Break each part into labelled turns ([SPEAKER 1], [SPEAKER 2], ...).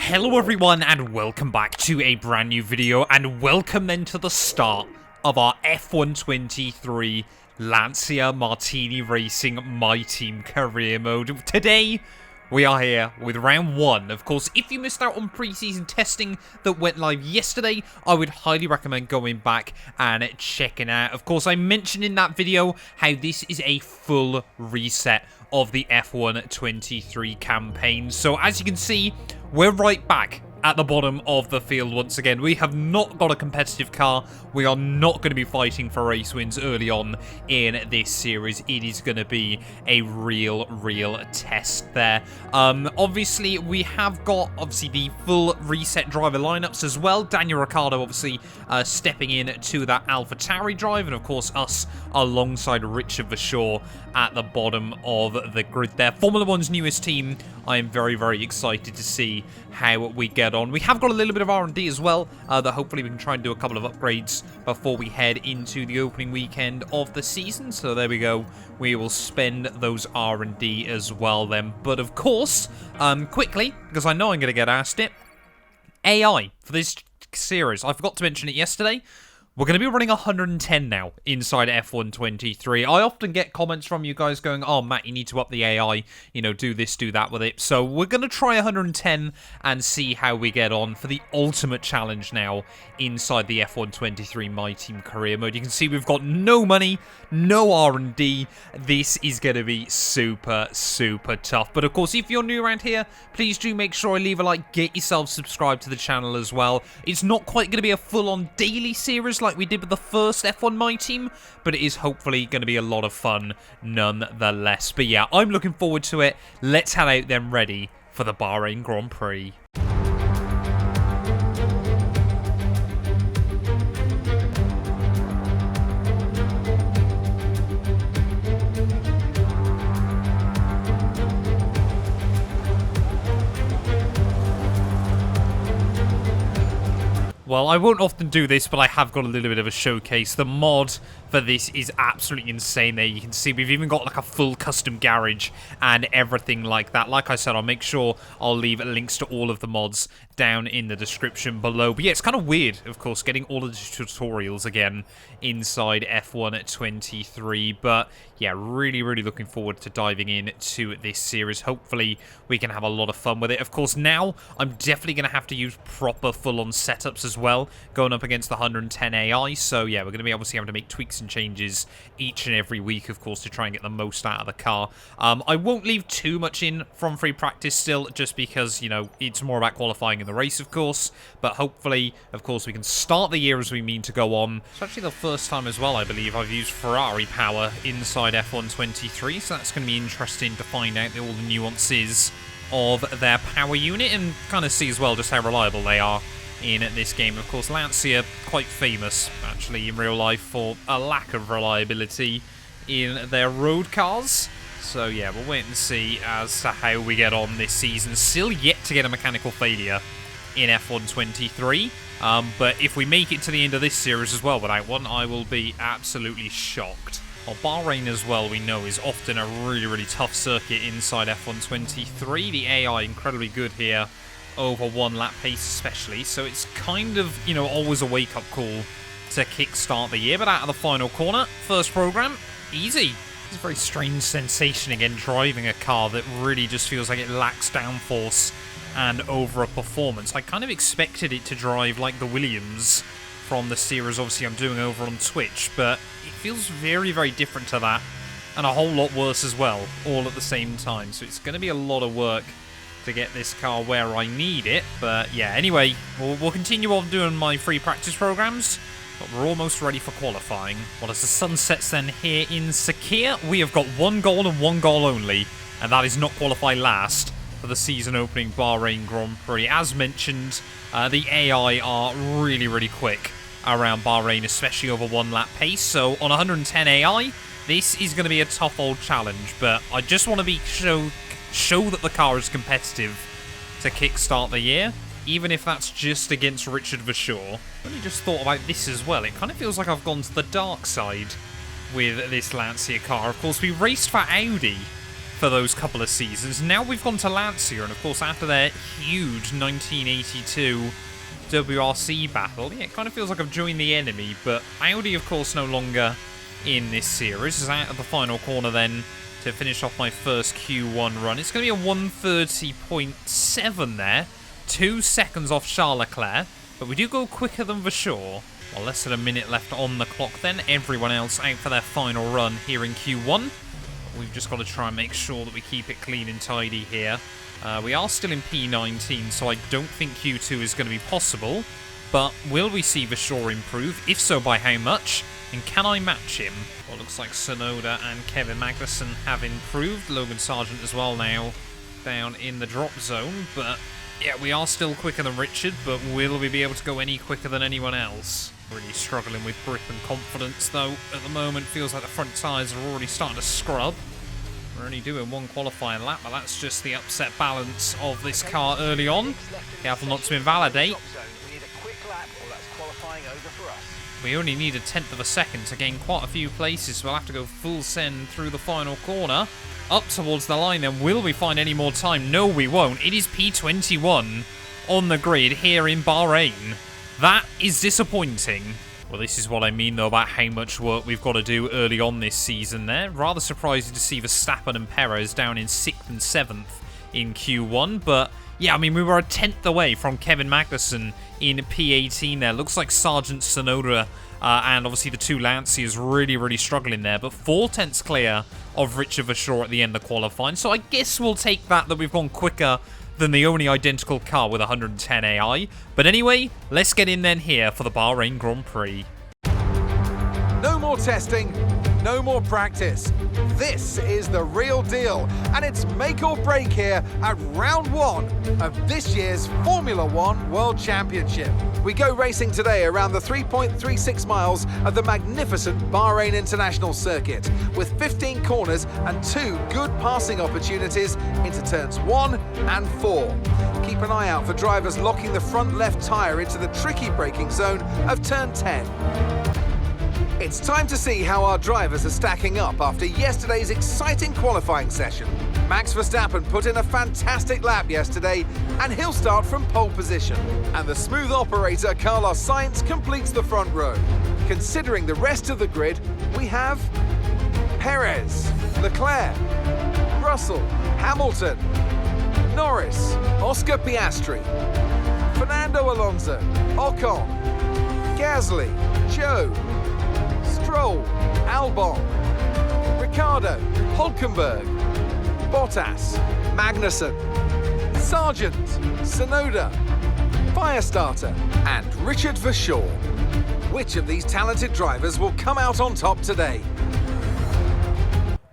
[SPEAKER 1] Hello everyone and welcome back to a brand new video, and welcome then to the start of our F123 Lancia Martini Racing My Team Career Mode. Today we are here with round 1. Of course, if you missed out on pre-season testing that went live yesterday, I would highly recommend going back and checking out. Of course, I mentioned in that video how this is a full reset of the F123 campaign. So as you can see, we're right back at the bottom of the field once again. We have not got a competitive car. We are not going to be fighting for race wins early on in this series. It is going to be a real test there. Obviously, we have got, the full reset driver lineups as well. Daniel Ricciardo, obviously, stepping in to that AlphaTauri drive. And, of course, us alongside Richard Verschoor at the bottom of the grid there. Formula One's newest team. I am very excited to see how we get on. We have got a little bit of R&D as well, that hopefully we can try and do a couple of upgrades before we head into the opening weekend of the season. So there we go. We will spend those R&D as well then. But of course, quickly, because I know I'm going to get asked it, AI for this series. I forgot to mention it yesterday. We're going to be running 110 now inside F123. I often get comments from you guys going, oh, Matt, you need to up the AI, you know, do this, do that with it. So we're going to try 110 and see how we get on for the ultimate challenge now inside the F123 My Team Career Mode. You can see we've got no money, no R&D. This is going to be super tough. But of course, if you're new around here, please do make sure I leave a like, get yourself subscribed to the channel as well. It's not quite going to be a full-on daily series like we did with the first F1 My Team, but it is hopefully going to be a lot of fun nonetheless. But yeah, I'm looking forward to it. Let's head out then ready for the Bahrain Grand Prix. Well, I won't often do this, but I have got a little bit of a showcase. The mod for this is absolutely insane there. You can see we've even got like a full custom garage and everything like that. Like I said, I'll make sure I'll leave links to all of the mods down in the description below. But yeah, it's kind of weird, of course, getting all of the tutorials again inside F123. But yeah, really looking forward to diving into this series. Hopefully, we can have a lot of fun with it. Of course, now I'm definitely going to have to use proper full-on setups as well, going up against the 110 AI. So yeah, we're going to be obviously having to make tweaks and changes each and every week, of course, to try and get the most out of the car. I won't leave too much in from free practice still, just because, you know, it's more about qualifying in the race, of course. But hopefully, of course, we can start the year as we mean to go on. It's actually the first time as well, I believe, I've used Ferrari power inside F123, so that's going to be interesting to find out all the nuances of their power unit and kind of see as well just how reliable they are in this game. Of course, Lancia, quite famous, actually, in real life for a lack of reliability in their road cars. So, yeah, we'll wait and see as to how we get on this season. Still yet to get a mechanical failure in F123. But if we make it to the end of this series as well without one, I will be absolutely shocked. Well, Bahrain as well, we know, is often a really tough circuit inside F123. The AI incredibly good here over one lap pace especially, so it's kind of, you know, always a wake-up call to kickstart the year. But out of the final corner, first program, easy. It's a very strange sensation again, driving a car that really just feels like it lacks downforce and over performance. I kind of expected it to drive like the Williams from the series obviously I'm doing over on Twitch, but it feels very different to that, and a whole lot worse as well, all at the same time. So it's going to be a lot of work to get this car where I need it. But yeah, anyway, we'll continue on doing my free practice programs, but we're almost ready for qualifying. Well, as the sun sets then here in Sakhir, we have got one goal and one goal only, and that is not qualify last for the season opening Bahrain Grand Prix. As mentioned, the AI are really quick around Bahrain, especially over one lap pace. So on 110 AI, this is going to be a tough old challenge, but I just want to show that the car is competitive to kickstart the year, even if that's just against Richard Verschoor. I only just thought about this as well. It kind of feels like I've gone to the dark side with this Lancia car. Of course, we raced for Audi for for those couple of seasons. Now we've gone to Lancia, and of course after their huge 1982 WRC battle, yeah, it kind of feels like I've joined the enemy, but Audi, of course, no longer in this series. Is out of the final corner then to finish off my first Q1 run. It's going to be a 1:30.7 there, 2 seconds off Charles Leclerc, but we do go quicker than for sure. Well, less than a minute left on the clock then. Everyone else out for their final run here in Q1. We've just got to try and make sure that we keep it clean and tidy here. We are still in P19, so I don't think Q2 is going to be possible. But will we see Vasseur improve? If so, by how much? And can I match him? Well, it looks like Tsunoda and Kevin Magnussen have improved. Logan Sargent as well now down in the drop zone. But yeah, we are still quicker than Richard, but will we be able to go any quicker than anyone else? Really struggling with grip and confidence, though. At the moment, feels like the front tyres are already starting to scrub. We're only doing one qualifying lap, but that's just the upset balance of this car early on. Careful not to invalidate. We only need 1/10 of a second to gain quite a few places, so we'll have to go full send through the final corner. Up towards the line, then will we find any more time? No, we won't. It is P21 on the grid here in Bahrain. That is disappointing. Well, this is what I mean, though, about how much work we've got to do early on this season there. Rather surprising to see Verstappen and Perez down in 6th and 7th in Q1. But, yeah, I mean, we were 1/10 away from Kevin Magnussen in P18 there. Looks like Sargent, Tsunoda, and obviously the two Lancias really struggling there. But 4/10 clear of Richard Vasseur at the end of qualifying. So I guess we'll take that we've gone quicker than the only identical car with 110 AI. But anyway, let's get in then here for the Bahrain Grand Prix.
[SPEAKER 2] No more testing, no more practice. This is the real deal, and it's make or break here at round 1 of this year's Formula One World Championship. We go racing today around the 3.36 miles of the magnificent Bahrain International Circuit, with 15 corners and 2 good passing opportunities into turns 1 and 4. Keep an eye out for drivers locking the front left tyre into the tricky braking zone of turn 10. It's time to see how our drivers are stacking up after yesterday's exciting qualifying session. Max Verstappen put in a fantastic lap yesterday, and he'll start from pole position. And the smooth operator Carlos Sainz completes the front row. Considering the rest of the grid, we have Perez, Leclerc, Russell, Hamilton, Norris, Oscar Piastri, Fernando Alonso, Ocon, Gasly, Zhou, Stroll, Albon, Ricciardo, Hülkenberg, Bottas, Magnussen, Sargent, Tsunoda, Firestarter, and Richard Vasseur. Which of these talented drivers will come out on top today?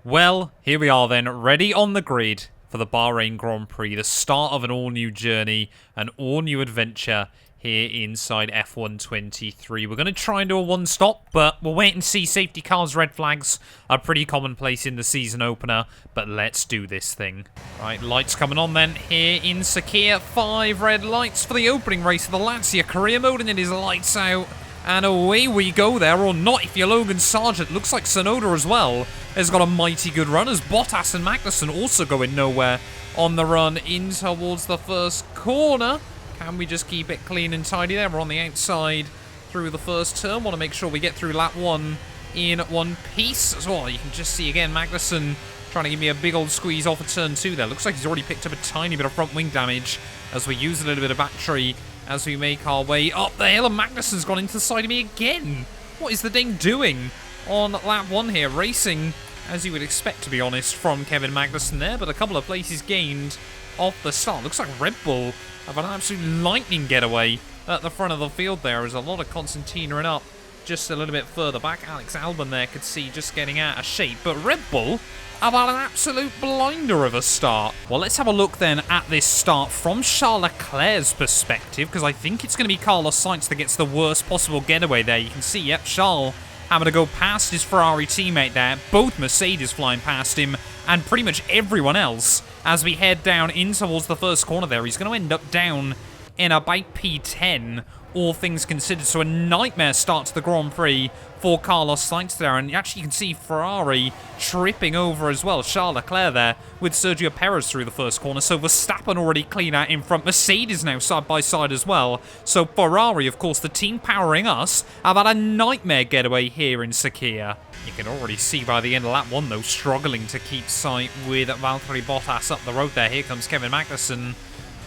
[SPEAKER 1] Well, here we are then, ready on the grid for the Bahrain Grand Prix, the start of an all-new journey, an all-new adventure here inside F123. We're going to try and do a one-stop, but we'll wait and see. Safety cars, red flags are pretty commonplace in the season opener, but let's do this thing. Right, lights coming on then here in Sakhir. 5 red lights for the opening race of the Lancia career mode, and it is lights out. And away we go there, or not if you're Logan Sargent. Looks like Tsunoda as well has got a mighty good run, as Bottas and Magnussen also going nowhere on the run in towards the first corner. Can we just keep it clean and tidy there? We're on the outside through the first turn. Want to make sure we get through lap 1 in one piece as well. You can just see again Magnussen trying to give me a big old squeeze off of turn 2 there. Looks like he's already picked up a tiny bit of front wing damage as we use a little bit of battery as we make our way up the hill. And Magnussen's gone into the side of me again. What is the ding doing on lap 1 here? Racing, as you would expect, to be honest, from Kevin Magnussen there, but a couple of places gained off the start. Looks like Red Bull have an absolute lightning getaway at the front of the field there. There's a lot of concertina up just a little bit further back. Alex Albon there could see just getting out of shape, but Red Bull have had an absolute blinder of a start. Well, let's have a look then at this start from Charles Leclerc's perspective, because I think it's going to be Carlos Sainz that gets the worst possible getaway there. You can see, yep, Charles having to go past his Ferrari teammate there, both Mercedes flying past him, and pretty much everyone else as we head down in towards the first corner there. He's going to end up down in about P10, all things considered. So a nightmare start to the Grand Prix for Carlos Sainz there. And actually you can see Ferrari tripping over as well. Charles Leclerc there with Sergio Perez through the first corner. So Verstappen already clean out in front. Mercedes now side by side as well. So Ferrari, of course, the team powering us, have had a nightmare getaway here in Sakhir. You can already see by the end of lap 1, though, struggling to keep sight with Valtteri Bottas up the road there. Here comes Kevin Magnussen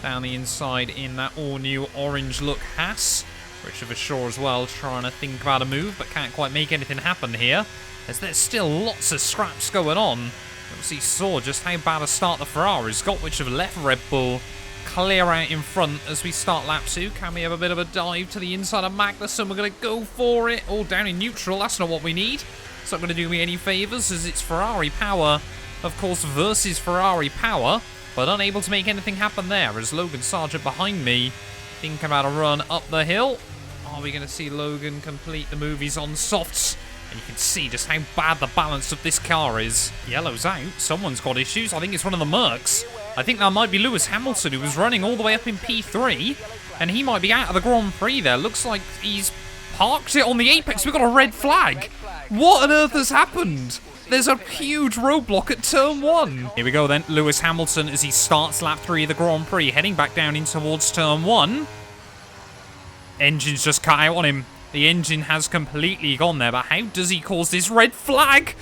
[SPEAKER 1] down the inside in that all-new orange look Haas. Richard Verschoor as well, trying to think about a move, but can't quite make anything happen here, as there's still lots of scraps going on. Obviously saw just how bad a start the Ferraris got, which have left Red Bull clear out in front as we start lap 2. Can we have a bit of a dive to the inside of Magnussen? We're going to go for it. All down in neutral. That's not what we need. It's not going to do me any favours, as it's Ferrari power, of course, versus Ferrari power, but unable to make anything happen there as Logan Sargent behind me thinking about a run up the hill. Are we going to see Logan complete the move? He's on softs, and you can see just how bad the balance of this car is. Yellow's out. Someone's got issues. I think it's one of the Mercs. I think that might be Lewis Hamilton, who was running all the way up in P3, and he might be out of the Grand Prix there. Looks like he's parked it on the apex. We've got a red flag. What on earth has happened? There's a huge roadblock at turn 1. Here we go then. Lewis Hamilton as he starts lap 3 of the Grand Prix, heading back down in towards turn 1. Engine's just cut out on him. The engine has completely gone there, but how does he cause this red flag?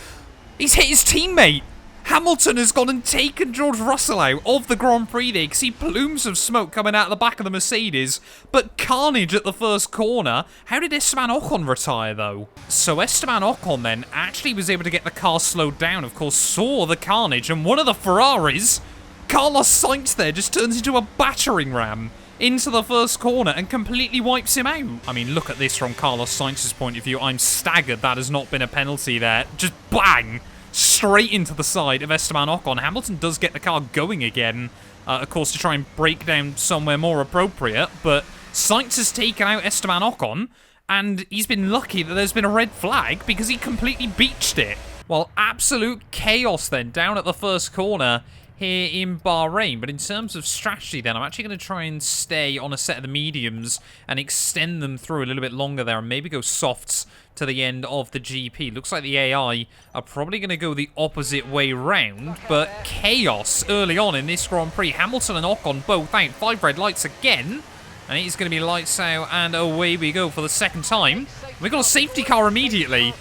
[SPEAKER 1] He's hit his teammate. Hamilton has gone and taken George Russell out of the Grand Prix there. You can see plumes of smoke coming out of the back of the Mercedes, but carnage at the first corner. How did Esteban Ocon retire, though? So Esteban Ocon then actually was able to get the car slowed down, of course, saw the carnage, and one of the Ferraris, Carlos Sainz there, just turns into a battering ram into the first corner and completely wipes him out. I mean, look at this from Carlos Sainz's point of view. I'm staggered that has not been a penalty there. Just bang! Straight into the side of Esteban Ocon. Hamilton does get the car going again, of course, to try and break down somewhere more appropriate, but Sainz has taken out Esteban Ocon, and he's been lucky that there's been a red flag because he completely beached it. Well, absolute chaos then down at the first corner here in Bahrain. But in terms of strategy then, I'm actually going to try and stay on a set of the mediums and extend them through a little bit longer there and maybe go softs to the end of the GP. Looks like the AI are probably going to go the opposite way round, but chaos early on in this Grand Prix. Hamilton and Ocon both out. 5 red lights again, and it's going to be lights out, and away we go for the second time. We got a safety car immediately.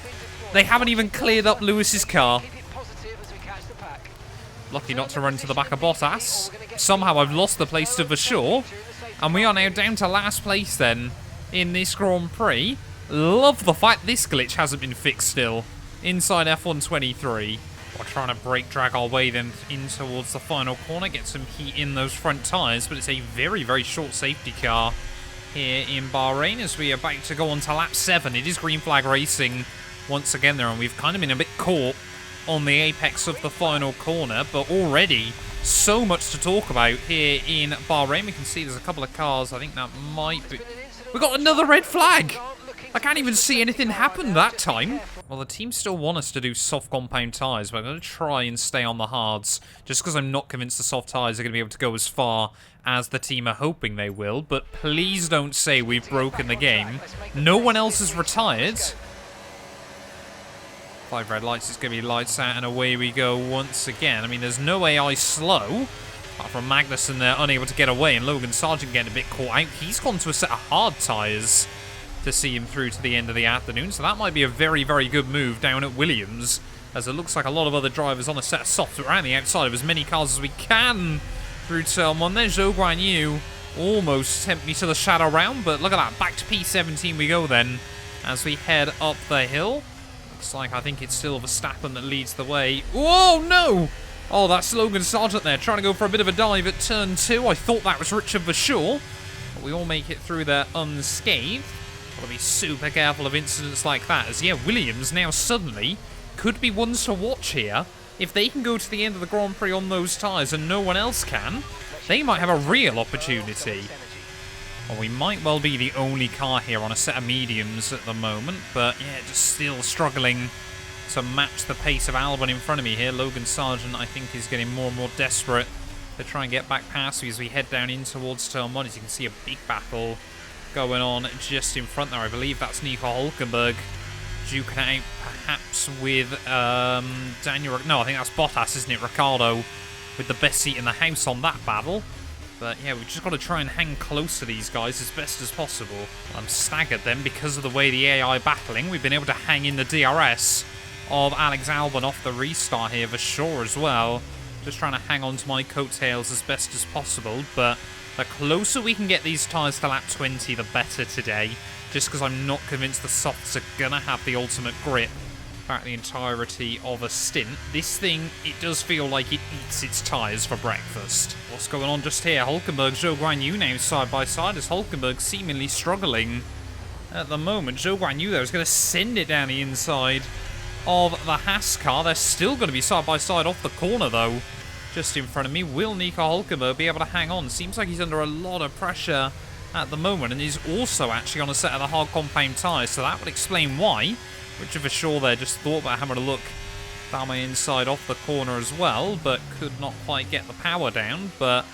[SPEAKER 1] They haven't even cleared up Lewis's car. Lucky not to run to the back of Bottas. Somehow I've lost the place to Verschoor, and we are now down to last place then in this Grand Prix. Love the fact this glitch hasn't been fixed still inside F123. We're trying to brake drag our way then in towards the final corner, get some heat in those front tyres, but it's a very, very short safety car here in Bahrain as we are about to go on to lap 7. It is green flag racing once again there, and we've kind of been a bit caught on the apex of the final corner, but already so much to talk about here in Bahrain. We can see there's a couple of cars. I think that might be... We got another red flag! I can't even see anything happen that time. Well, the team still want us to do soft compound tyres, but I'm going to try and stay on the hards, just because I'm not convinced the soft tyres are going to be able to go as far as the team are hoping they will. But please don't say we've broken the game. No one else has retired. 5 red lights, it's going to be lights out, and away we go once again. I mean, there's no AI slow, apart from Magnussen there, unable to get away, and Logan Sargent getting a bit caught out. He's gone to a set of hard tyres to see him through to the end of the afternoon, so that might be a very, very good move down at Williams, as it looks like a lot of other drivers on a set of softs around the outside of as many cars as we can through turn 1. There's Zhou Guan Yu, almost tempt me to the shadow round, but look at that, back to P17 we go then, as we head up the hill. Looks like I think it's still Verstappen that leads the way. Whoa, no! Oh, that's Logan Sargent there, trying to go for a bit of a dive at turn 2. I thought that was Richard Verschoor, but we all make it through there unscathed. Got to be super careful of incidents like that, as yeah, Williams now suddenly could be ones to watch here. If they can go to the end of the Grand Prix on those tyres and no one else can, they might have a real opportunity. Well, we might well be the only car here on a set of mediums at the moment, but yeah, just still struggling to match the pace of Albon in front of me here. Logan Sargent, I think, is getting more and more desperate to try and get back past me as we head down in towards turn 1. As you can see, a big battle going on just in front there. I believe that's Nico Hulkenberg duking it out perhaps with Daniel... No, I think that's Bottas, isn't it? Ricciardo with the best seat in the house on that battle. But yeah, we've just got to try and hang close to these guys as best as possible. I'm staggered then because of the way the AI battling. We've been able to hang in the DRS of Alex Albon off the restart here for sure as well. Just trying to hang on to my coattails as best as possible. But the closer we can get these tyres to lap 20, the better today. Just because I'm not convinced the softs are going to have the ultimate grip throughout the entirety of a stint. This thing, it does feel like it eats its tyres for breakfast. What's going on just here? Hulkenberg, Zhou Guanyu now side by side as Hulkenberg seemingly struggling at the moment. Zhou Guanyu though is going to send it down the inside of the Haas car. They're still going to be side by side off the corner though. Just in front of me. Will Nico Hulkenberg be able to hang on? Seems like he's under a lot of pressure at the moment, and he's also actually on a set of the hard compound tyres, so that would explain why. Richard for sure there just thought about having a look down my inside off the corner as well, but could not quite get the power down. But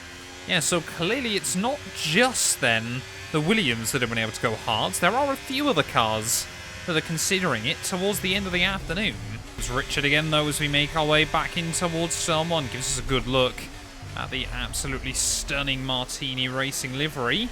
[SPEAKER 1] yeah, so clearly it's not just then the Williams that have been able to go hard. There are a few other cars that are considering it towards the end of the afternoon. It's Richard again though as we make our way back in towards turn 1. Gives us a good look at the absolutely stunning Martini Racing livery.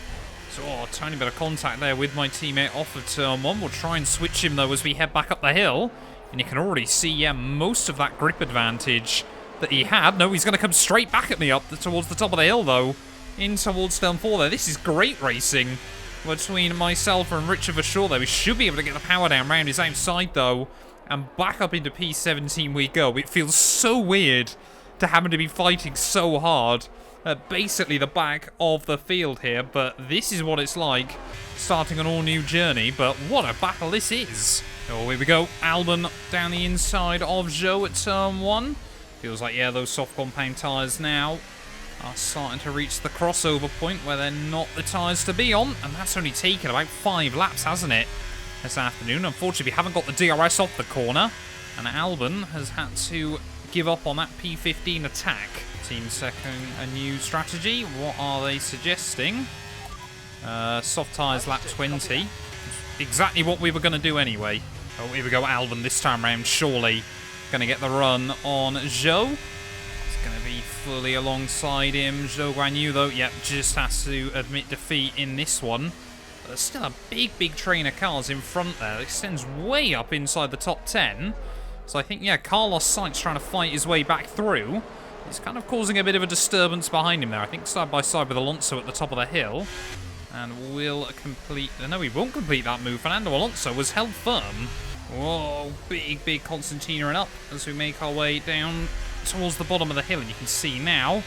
[SPEAKER 1] So, a tiny bit of contact there with my teammate off of turn 1. We'll try and switch him though as we head back up the hill. And you can already see, yeah, most of that grip advantage that he had. No, he's going to come straight back at me up towards the top of the hill though. In towards turn 4 there. This is great racing between myself and Richard for sure though. We should be able to get the power down round his outside though. And back up into P17 we go. It feels so weird to having to be fighting so hard at basically the back of the field here. But this is what it's like starting an all-new journey. But what a battle this is. Oh, here we go. Albon down the inside of Zhou at turn 1. Feels like, yeah, those soft compound tyres now are starting to reach the crossover point where they're not the tyres to be on. And that's only taken about 5 laps, hasn't it, this afternoon? Unfortunately, we haven't got the DRS off the corner, and Albon has had to give up on that P15 attack. Team second, a new strategy. What are they suggesting? Soft tyres lap 20. Exactly what we were going to do anyway. Oh, here we go, Albon this time round, surely going to get the run on Zhou. It's going to be fully alongside him. Zhou Guanyu, though, yep, just has to admit defeat in this one. There's still a big train of cars in front there. It extends way up inside the top 10. So I think, yeah, Carlos Sainz trying to fight his way back through. He's kind of causing a bit of a disturbance behind him there. I think side by side with Alonso at the top of the hill. And will complete... No, he won't complete that move. Fernando Alonso was held firm. Whoa, big Constantino and up as we make our way down towards the bottom of the hill. And you can see now,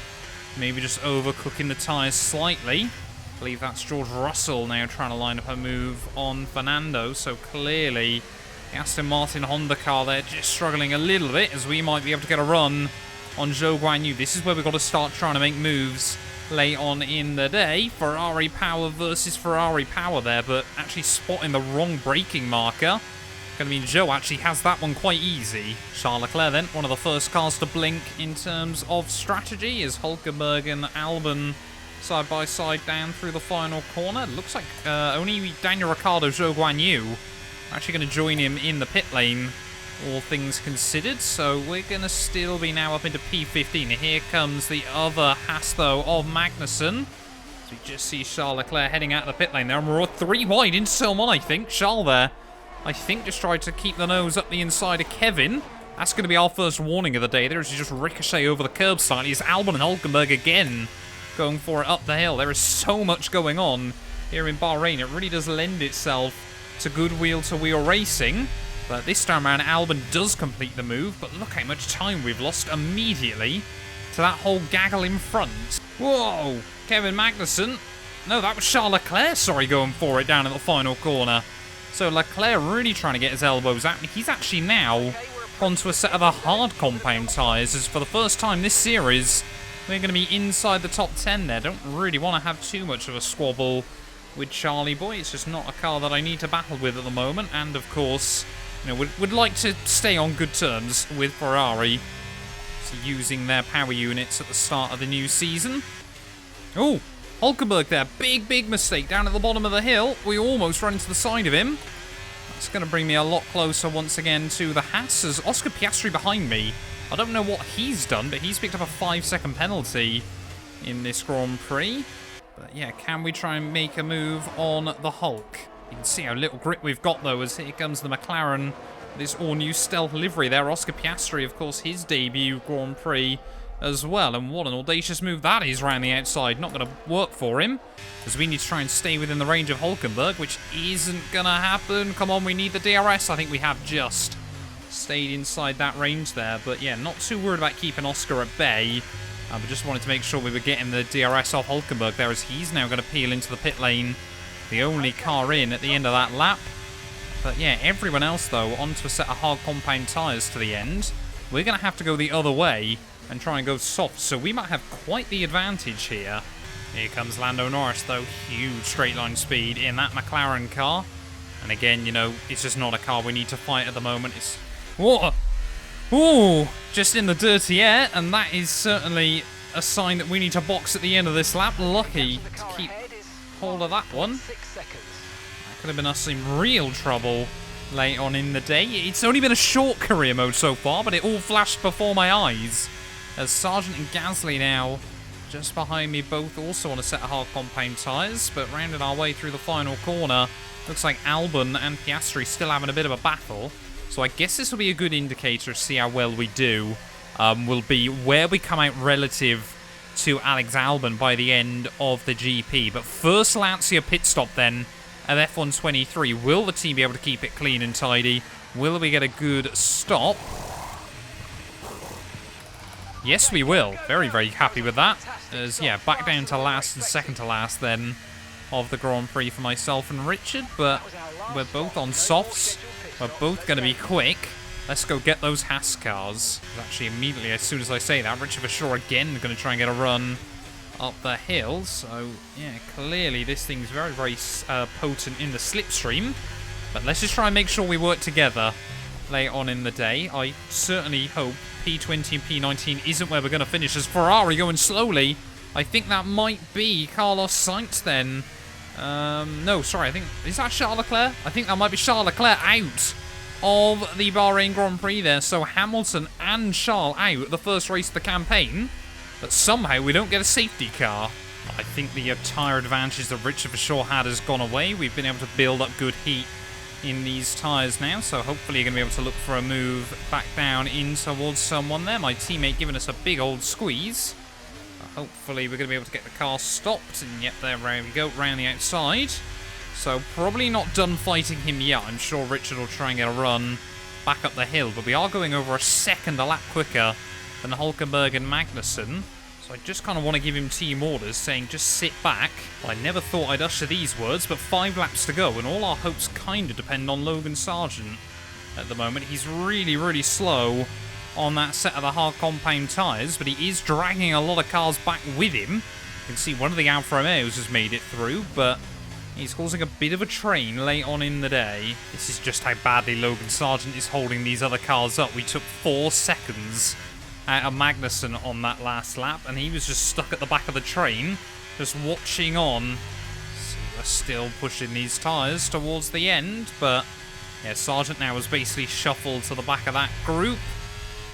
[SPEAKER 1] maybe just overcooking the tyres slightly. I believe that's George Russell now trying to line up a move on Fernando. So clearly, the Aston Martin Honda car there just struggling a little bit as we might be able to get a run on Zhou Guanyu. This is where we've got to start trying to make moves late on in the day. Ferrari power versus Ferrari power there, but actually spotting the wrong braking marker. Going to mean Zhou actually has that one quite easy. Charles Leclerc then, one of the first cars to blink in terms of strategy, is Hulkenberg and Albon side by side down through the final corner. Looks like only Daniel Ricciardo, Zhou Guanyu are actually going to join him in the pit lane, all things considered. So we're going to still be now up into P15. Here comes the other Haas, though, of Magnussen. So we just see Charles Leclerc heading out of the pit lane there. And we're 3 wide into turn 1, I think. Charles there, I think, just tried to keep the nose up the inside of Kevin. That's going to be our first warning of the day there as you just ricochet over the curb slightly. It's Albon and Hulkenberg again going for it up the hill. There is so much going on here in Bahrain. It really does lend itself to good wheel-to-wheel racing. But this time around, Albon does complete the move. But look how much time we've lost immediately to that whole gaggle in front. Whoa! Kevin Magnussen. No, that was Charles Leclerc, sorry, going for it down at the final corner. So Leclerc really trying to get his elbows out. He's actually now gone to a set of the hard compound tyres, as for the first time this series, we're going to be inside the top 10 there. Don't really want to have too much of a squabble with Charlie Boy. It's just not a car that I need to battle with at the moment. And of course, you know, would like to stay on good terms with Ferrari. using their power units at the start of the new season. Oh, Hulkenberg there. Big mistake down at the bottom of the hill. We almost run into the side of him. That's going to bring me a lot closer once again to the Haas. As Oscar Piastri behind me. I don't know what he's done, but he's picked up a 5-second penalty in this Grand Prix. But yeah, can we try and make a move on the Hulk? You can see how little grip we've got, though, as here comes the McLaren. This all-new stealth livery there. Oscar Piastri, of course, his debut Grand Prix as well. And what an audacious move that is around the outside. Not going to work for him, as we need to try and stay within the range of Hulkenberg, which isn't going to happen. Come on, we need the DRS. I think we have just stayed inside that range there. But yeah, not too worried about keeping Oscar at bay. But just wanted to make sure we were getting the DRS off Hulkenberg there, as he's now going to peel into the pit lane. The only car in at the end of that lap. But yeah, everyone else, though, onto a set of hard compound tyres to the end. We're going to have to go the other way and try and go soft, so we might have quite the advantage here. Here comes Lando Norris, though. Huge straight line speed in that McLaren car. And again, you know, it's just not a car we need to fight at the moment. It's... Whoa! Ooh! Just in the dirty air, and that is certainly a sign that we need to box at the end of this lap. Lucky to keep hold of that one. That could have been us in real trouble late on in the day. It's only been a short career mode so far, but it all flashed before my eyes. As Sargent and Gasly now just behind me, both also on a set of hard compound tyres, but rounding our way through the final corner. Looks like Albon and Piastri still having a bit of a battle. So I guess this will be a good indicator to see how well we do. Will be where we come out relative to Alex Albon by the end of the GP. But first Lancia pit stop then at F123. Will the team be able to keep it clean and tidy? Will we get a good stop? Yes, we will. Very, very happy with that. As, yeah, back down to last and second to last then of the Grand Prix for myself and Richard. But we're both on softs. We're both going to be quick. Let's go get those Haas cars. Actually, immediately as soon as I say that, Richard for sure again going to try and get a run up the hill. So, yeah, clearly this thing's very, very potent in the slipstream. But let's just try and make sure we work together late on in the day. I certainly hope P20 and P19 isn't where we're going to finish, as Ferrari going slowly. I think that might be Carlos Sainz then. No, sorry, I think... Is that Charles Leclerc? I think that might be Charles Leclerc out of the Bahrain Grand Prix there. So Hamilton and Charles out the first race of the campaign. But somehow we don't get a safety car. I think the tyre advantage that Richard for sure had has gone away. We've been able to build up good heat in these tyres now, so hopefully you're going to be able to look for a move back down in towards someone there. My teammate giving us a big old squeeze. But hopefully we're going to be able to get the car stopped, and yep, there we go, round the outside. So probably not done fighting him yet. I'm sure Richard will try and get a run back up the hill, but we are going over a second a lap quicker than Hulkenberg and Magnussen. So I just kind of want to give him team orders, saying just sit back. Well, I never thought I'd utter these words, but 5 laps to go, and all our hopes kind of depend on Logan Sargent at the moment. He's really, really slow on that set of the hard compound tyres, but he is dragging a lot of cars back with him. You can see one of the Alfa Romeos has made it through, but he's causing a bit of a train late on in the day. This is just how badly Logan Sargent is holding these other cars up. We took 4 seconds out of Magnussen on that last lap, and he was just stuck at the back of the train, just watching on. So we're still pushing these tyres towards the end, but yeah, Sargent now has basically shuffled to the back of that group,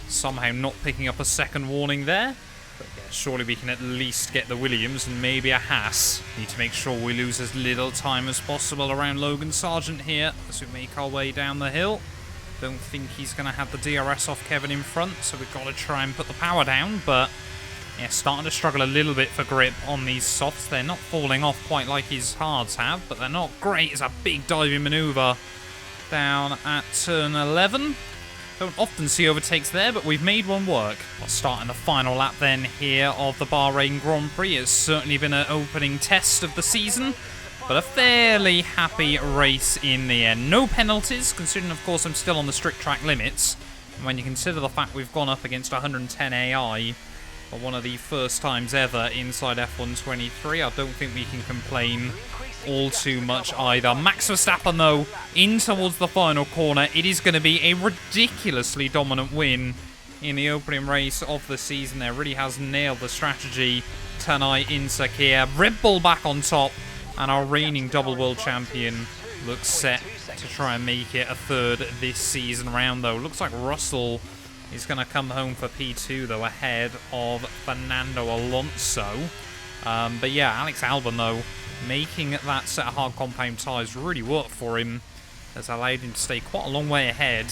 [SPEAKER 1] somehow not picking up a second warning there. But yeah, surely we can at least get the Williams and maybe a Haas. Need to make sure we lose as little time as possible around Logan Sargent here as we make our way down the hill. Don't think he's going to have the DRS off Kevin in front, so we've got to try and put the power down. But yeah, starting to struggle a little bit for grip on these softs. They're not falling off quite like his hards have, but they're not great. It's a big diving manoeuvre down at turn 11. Don't often see overtakes there, but we've made one work. Well, starting the final lap then here of the Bahrain Grand Prix. It's certainly been an opening test of the season, but a fairly happy race in the end. No penalties, considering, of course, I'm still on the strict track limits. And when you consider the fact we've gone up against 110 AI for one of the first times ever inside F123, I don't think we can complain all too much either. Max Verstappen, though, in towards the final corner. It is going to be a ridiculously dominant win in the opening race of the season there. Really has nailed the strategy tonight in Sakhir. Red Bull back on top, and our reigning double world champion looks set to try and make it a third this season round, though. Looks like Russell is going to come home for P2, though, ahead of Fernando Alonso. But yeah, Alex Albon, though, making that set of hard compound tyres really work for him, has allowed him to stay quite a long way ahead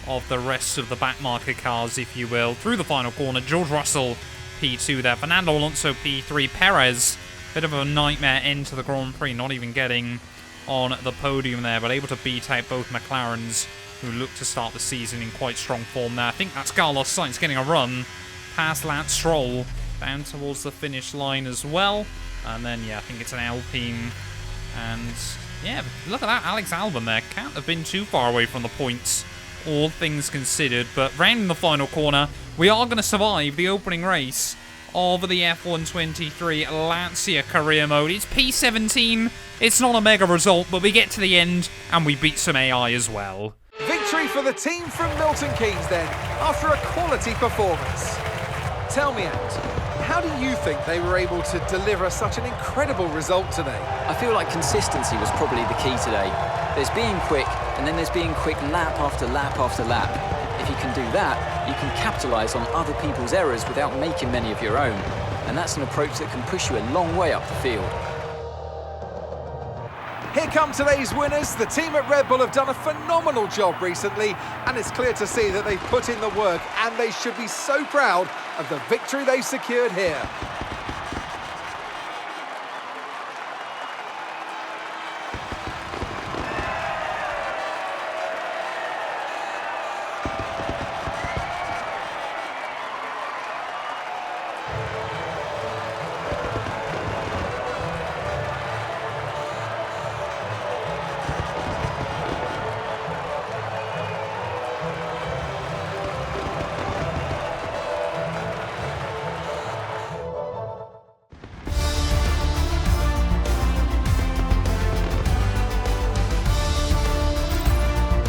[SPEAKER 1] of the rest of the backmarker cars, if you will, through the final corner. George Russell, P2 there. Fernando Alonso, P3. Perez, bit of a nightmare end to the Grand Prix, not even getting on the podium there, but able to beat out both McLarens, who look to start the season in quite strong form there. I think that's Carlos Sainz getting a run past Lance Stroll down towards the finish line as well. And then, yeah, I think it's an Alpine. And, yeah, look at that. Alex Albon there. Can't have been too far away from the points, all things considered. But rounding the final corner, we are going to survive the opening race of the F123 Lancia career mode. It's P17. It's not a mega result, but we get to the end and we beat some AI as well.
[SPEAKER 2] Victory for the team from Milton Keynes then, after a quality performance. Tell me, Ant, how do you think they were able to deliver such an incredible result today?
[SPEAKER 3] I feel like consistency was probably the key today. There's being quick, and then there's being quick lap after lap after lap. If you can do that, you can capitalise on other people's errors without making many of your own. And that's an approach that can push you a long way up the field.
[SPEAKER 2] Here come today's winners. The team at Red Bull have done a phenomenal job recently, and it's clear to see that they've put in the work, and they should be so proud of the victory they've secured here.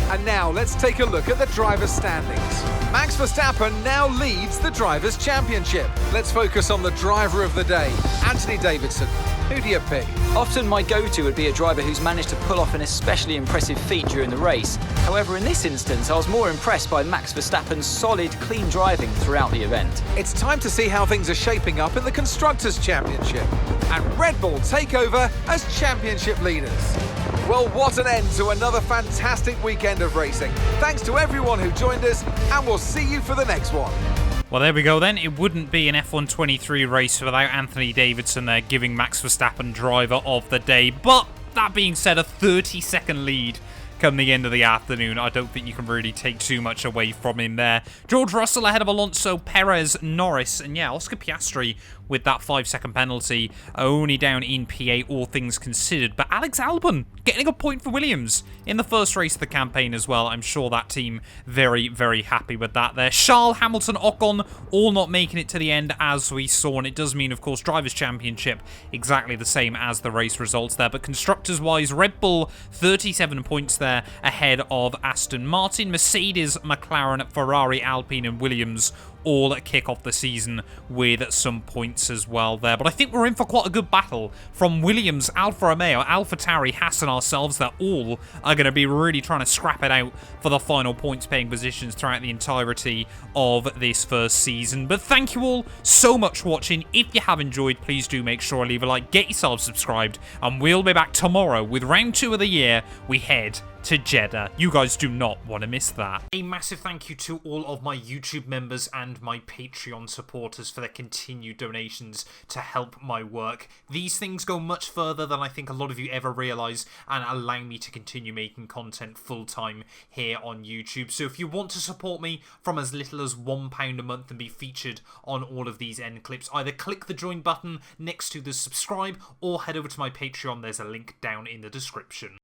[SPEAKER 2] And now let's take a look at the drivers' standings. Max Verstappen now leads the Drivers' Championship. Let's focus on the driver of the day, Anthony Davidson. Who do you pick?
[SPEAKER 3] Often my go-to would be a driver who's managed to pull off an especially impressive feat during the race. However, in this instance, I was more impressed by Max Verstappen's solid, clean driving throughout the event.
[SPEAKER 2] It's time to see how things are shaping up in the Constructors' Championship. And Red Bull take over as championship leaders. Well, what an end to another fantastic weekend of racing. Thanks to everyone who joined us, and we'll see you for the next one.
[SPEAKER 1] Well, there we go then. It wouldn't be an F123 race without Anthony Davidson there giving Max Verstappen driver of the day. But that being said, a 30-second lead come the end of the afternoon. I don't think you can really take too much away from him there. George Russell ahead of Alonso, Perez, Norris, and yeah, Oscar Piastri with that 5-second penalty, only down in P8, all things considered. But Alex Albon getting a point for Williams in the first race of the campaign as well. I'm sure that team very, very happy with that there. Charles, Hamilton, Ocon, all not making it to the end as we saw. And it does mean, of course, Drivers' Championship exactly the same as the race results there. But constructors-wise, Red Bull 37 points there ahead of Aston Martin. Mercedes, McLaren, Ferrari, Alpine, and Williams all kick off the season with some points as well there. But I think we're in for quite a good battle from Williams, Alfa Romeo, AlphaTauri, Haas, and ourselves. That all are going to be really trying to scrap it out for the final points-paying positions throughout the entirety of this first season. But thank you all so much for watching. If you have enjoyed, please do make sure to leave a like, get yourself subscribed, and we'll be back tomorrow with round 2 of the year. We head to Jeddah. You guys do not want to miss that. A massive thank you to all of my YouTube members and my Patreon supporters for their continued donations to help my work. These things go much further than I think a lot of you ever realise and allow me to continue making content full-time here on YouTube. So if you want to support me from as little as £1 a month and be featured on all of these end clips, either click the join button next to the subscribe or head over to my Patreon. There's a link down in the description.